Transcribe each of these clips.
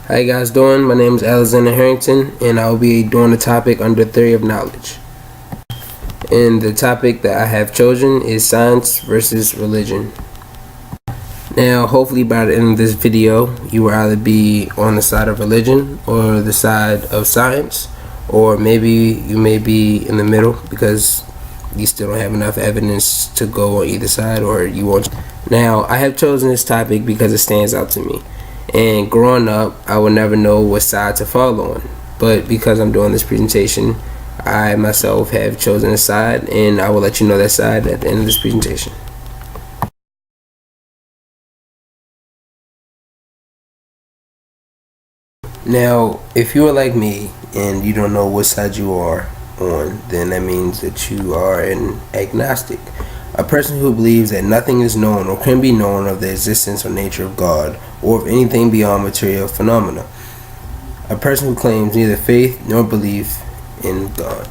How you guys doing? My name is Alexander Harrington, and I will be doing a topic under theory of knowledge. And the topic that I have chosen is science versus religion. Now, hopefully by the end of this video, you will either be on the side of religion or the side of science, or maybe you may be in the middle because you still don't have enough evidence to go on either side, or you won't. Now, I have chosen this topic because it stands out to me. And growing up, I would never know what side to fall on. But because I'm doing this presentation, I myself have chosen a side, and I will let you know that side at the end of this presentation. Now, if you are like me and you don't know what side you are on, then that means that you are an agnostic. A person who believes that nothing is known or can be known of the existence or nature of God or of anything beyond material phenomena. A person who claims neither faith nor belief in God.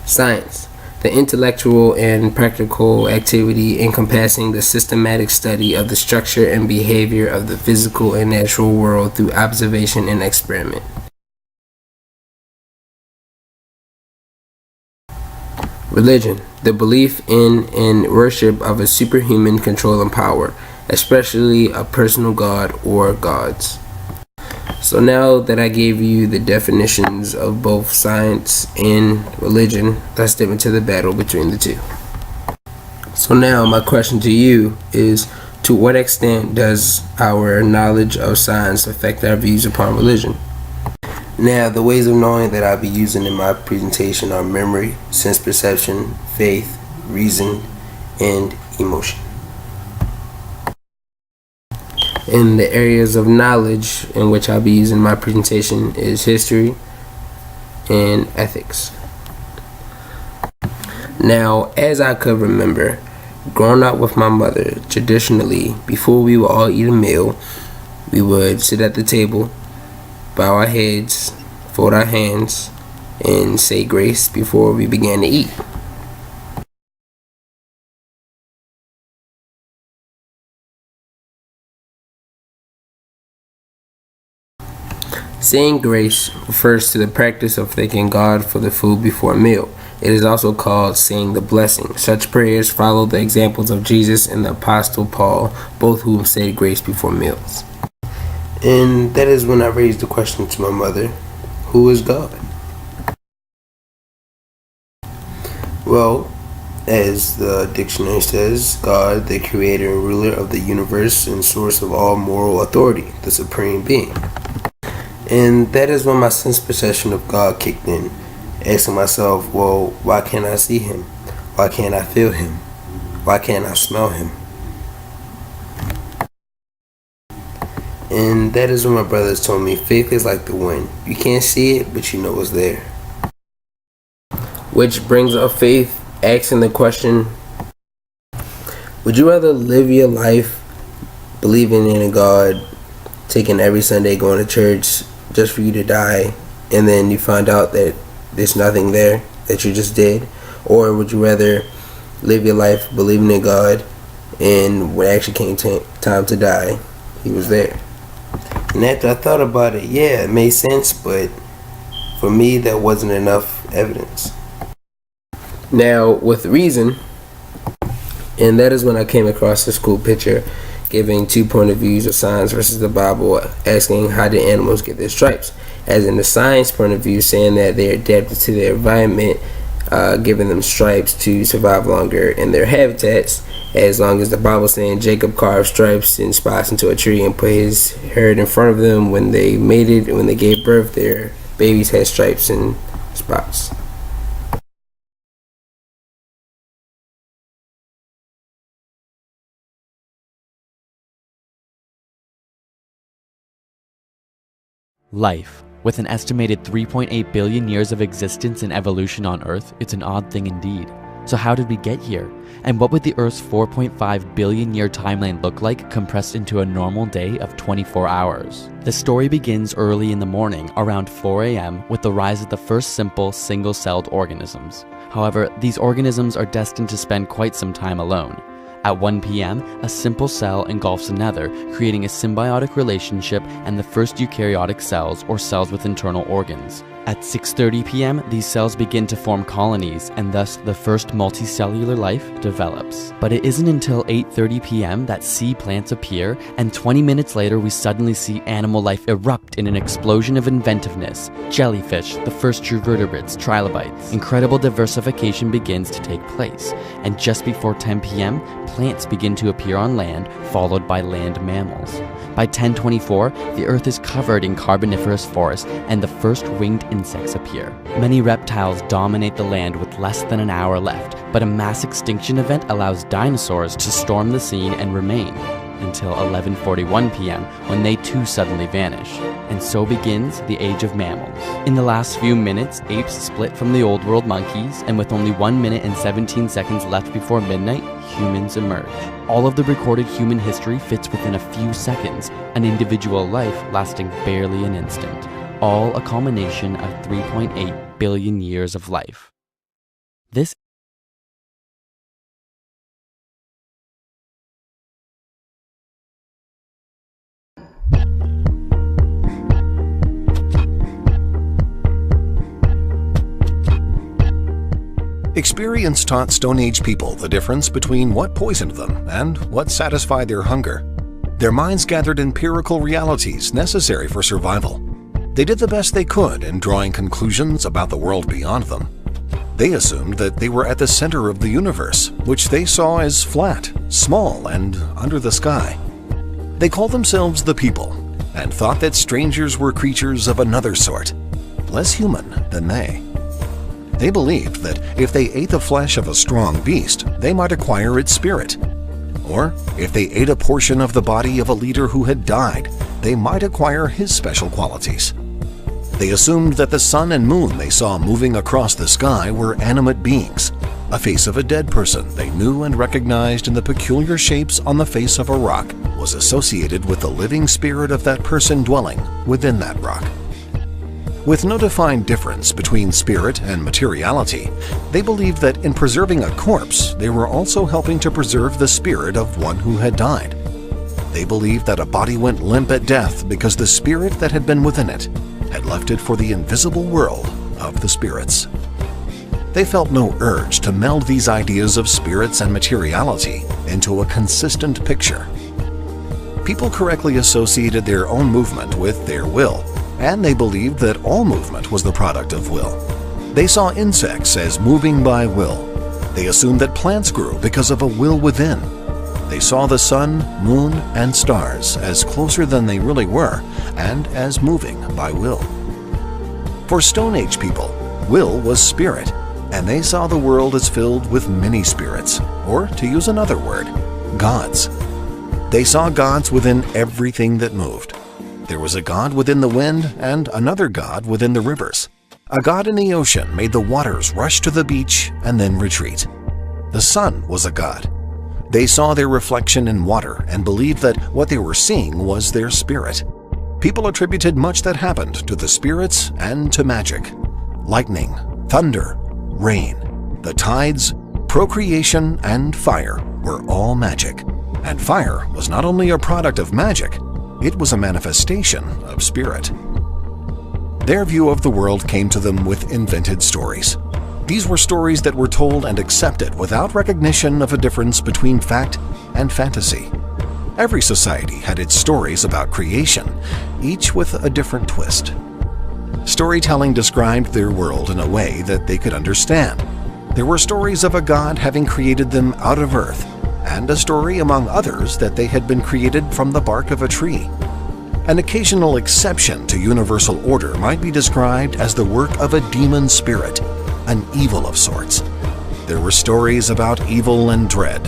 Science. The intellectual and practical activity encompassing the systematic study of the structure and behavior of the physical and natural world through observation and experiment. Religion, the belief in and worship of a superhuman controlling power, especially a personal god or gods. So now that I gave you the definitions of both science and religion, let's step into the battle between the two. So now my question to you is, to what extent does our knowledge of science affect our views upon religion? Now, the ways of knowing that I'll be using in my presentation are memory, sense perception, faith, reason, and emotion. And the areas of knowledge in which I'll be using my presentation is history and ethics. Now, as I could remember, growing up with my mother, traditionally, before we would all eat a meal, we would sit at the table, bow our heads, fold our hands, and say grace before we began to eat. Saying grace refers to the practice of thanking God for the food before a meal. It is also called saying the blessing. Such prayers follow the examples of Jesus and the Apostle Paul, both whom said grace before meals. And that is when I raised the question to my mother, who is God? Well, as the dictionary says, God, the creator and ruler of the universe and source of all moral authority, the supreme being. And that is when my sense perception of God kicked in, asking myself, well, why can't I see him? Why can't I feel him? Why can't I smell him? And that is when my brothers told me faith is like the wind. You can't see it, but you know it's there. Which brings up faith, asking the question, would you rather live your life believing in a God, taking every Sunday, going to church, just for you to die, and then you find out that there's nothing there, that you just did? Or would you rather live your life believing in God, and when it actually came time to die, he was there? And after I thought about it, yeah, it made sense, but for me, that wasn't enough evidence. Now, with reason, and that is when I came across this cool picture giving 2 point of views of science versus the Bible, asking how did animals get their stripes? As in the science point of view, saying that they're adapted to their environment, giving them stripes to survive longer in their habitats, as long as the Bible saying Jacob carved stripes and spots into a tree and put his herd in front of them when they mated and when they gave birth, their babies had stripes and spots. Life. With an estimated 3.8 billion years of existence and evolution on Earth, it's an odd thing indeed. So how did we get here? And what would the Earth's 4.5 billion year timeline look like compressed into a normal day of 24 hours? The story begins early in the morning, around 4 a.m., with the rise of the first simple, single-celled organisms. However, these organisms are destined to spend quite some time alone. At 1 p.m., a simple cell engulfs another, creating a symbiotic relationship and the first eukaryotic cells, or cells with internal organs. At 6:30 p.m., these cells begin to form colonies, and thus the first multicellular life develops. But it isn't until 8:30 p.m. that sea plants appear, and 20 minutes later we suddenly see animal life erupt in an explosion of inventiveness. Jellyfish, the first true vertebrates, trilobites. Incredible diversification begins to take place, and just before 10 p.m., plants begin to appear on land, followed by land mammals. By 1024, the Earth is covered in carboniferous forests, and the first winged insects appear. Many reptiles dominate the land with less than an hour left, but a mass extinction event allows dinosaurs to storm the scene and remain until 11:41 p.m. when they too suddenly vanish. And so begins the age of mammals. In the last few minutes, apes split from the old world monkeys, and with only 1 minute and 17 seconds left before midnight, humans emerge. All of the recorded human history fits within a few seconds, an individual life lasting barely an instant. All a culmination of 3.8 billion years of life. This Experience taught Stone Age people the difference between what poisoned them and what satisfied their hunger. Their minds gathered empirical realities necessary for survival. They did the best they could in drawing conclusions about the world beyond them. They assumed that they were at the center of the universe, which they saw as flat, small, and under the sky. They called themselves the people, and thought that strangers were creatures of another sort, less human than they. They believed that if they ate the flesh of a strong beast, they might acquire its spirit. Or if they ate a portion of the body of a leader who had died, they might acquire his special qualities. They assumed that the sun and moon they saw moving across the sky were animate beings. A face of a dead person they knew and recognized in the peculiar shapes on the face of a rock was associated with the living spirit of that person dwelling within that rock. With no defined difference between spirit and materiality, they believed that in preserving a corpse, they were also helping to preserve the spirit of one who had died. They believed that a body went limp at death because the spirit that had been within it had left it for the invisible world of the spirits. They felt no urge to meld these ideas of spirits and materiality into a consistent picture. People correctly associated their own movement with their will, and they believed that all movement was the product of will. They saw insects as moving by will. They assumed that plants grew because of a will within. They saw the sun, moon, and stars as closer than they really were, and as moving by will. For Stone Age people, will was spirit, and they saw the world as filled with many spirits, or to use another word, gods. They saw gods within everything that moved. There was a god within the wind and another god within the rivers. A god in the ocean made the waters rush to the beach and then retreat. The sun was a god. They saw their reflection in water and believed that what they were seeing was their spirit. People attributed much that happened to the spirits and to magic. Lightning, thunder, rain, the tides, procreation, and fire were all magic. And fire was not only a product of magic, it was a manifestation of spirit. Their view of the world came to them with invented stories. These were stories that were told and accepted without recognition of a difference between fact and fantasy. Every society had its stories about creation, each with a different twist. Storytelling described their world in a way that they could understand. There were stories of a god having created them out of earth, and a story among others that they had been created from the bark of a tree. An occasional exception to universal order might be described as the work of a demon spirit, an evil of sorts. There were stories about evil and dread,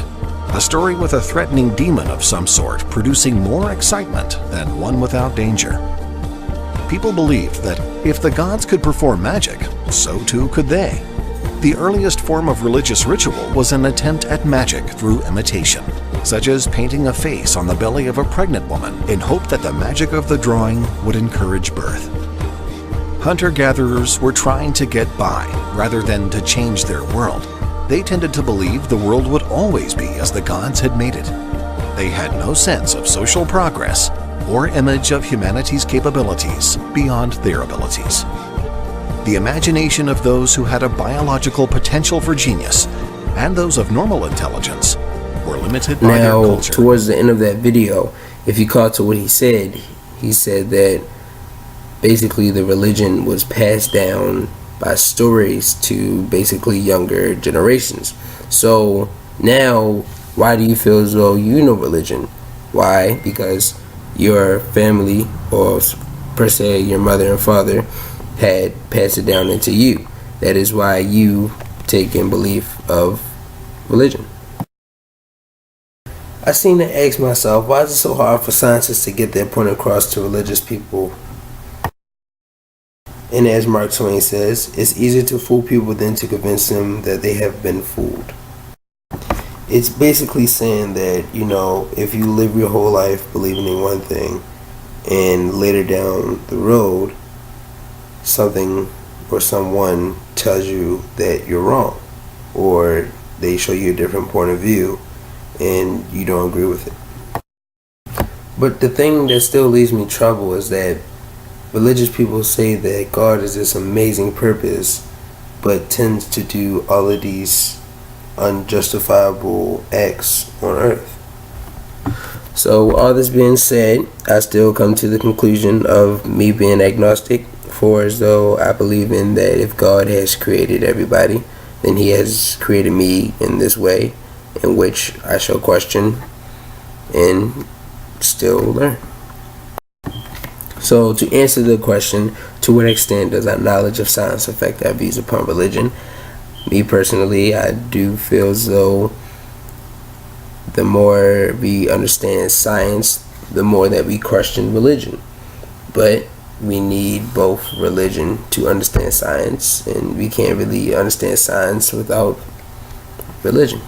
a story with a threatening demon of some sort producing more excitement than one without danger. People believed that if the gods could perform magic, so too could they. The earliest form of religious ritual was an attempt at magic through imitation, such as painting a face on the belly of a pregnant woman in hope that the magic of the drawing would encourage birth. Hunter-gatherers were trying to get by rather than to change their world. They tended to believe the world would always be as the gods had made it. They had no sense of social progress or image of humanity's capabilities beyond their abilities. The imagination of those who had a biological potential for genius and those of normal intelligence were limited by their Now, culture. towards the end of that video, if you caught to what he said that basically the religion was passed down by stories to basically younger generations. So now, why do you feel as though you know religion? Why? Because your family, or per se your mother and father, had passed it down into you. That is why you take in belief of religion. I seem to ask myself, why is it so hard for scientists to get their point across to religious people? And as Mark Twain says, it's easier to fool people than to convince them that they have been fooled. It's basically saying that, if you live your whole life believing in one thing, and later down the road, something or someone tells you that you're wrong, or they show you a different point of view, and you don't agree with it. But the thing that still leaves me trouble is that religious people say that God is this amazing purpose, but tends to do all of these unjustifiable acts on earth. So all this being said, I still come to the conclusion of me being agnostic, for as though I believe in that if God has created everybody, then he has created me in this way, in which I shall question and still learn. So to answer the question, to what extent does our knowledge of science affect our views upon religion? Me personally, I do feel as though the more we understand science, the more that we question religion. But we need both religion to understand science, and we can't really understand science without religion.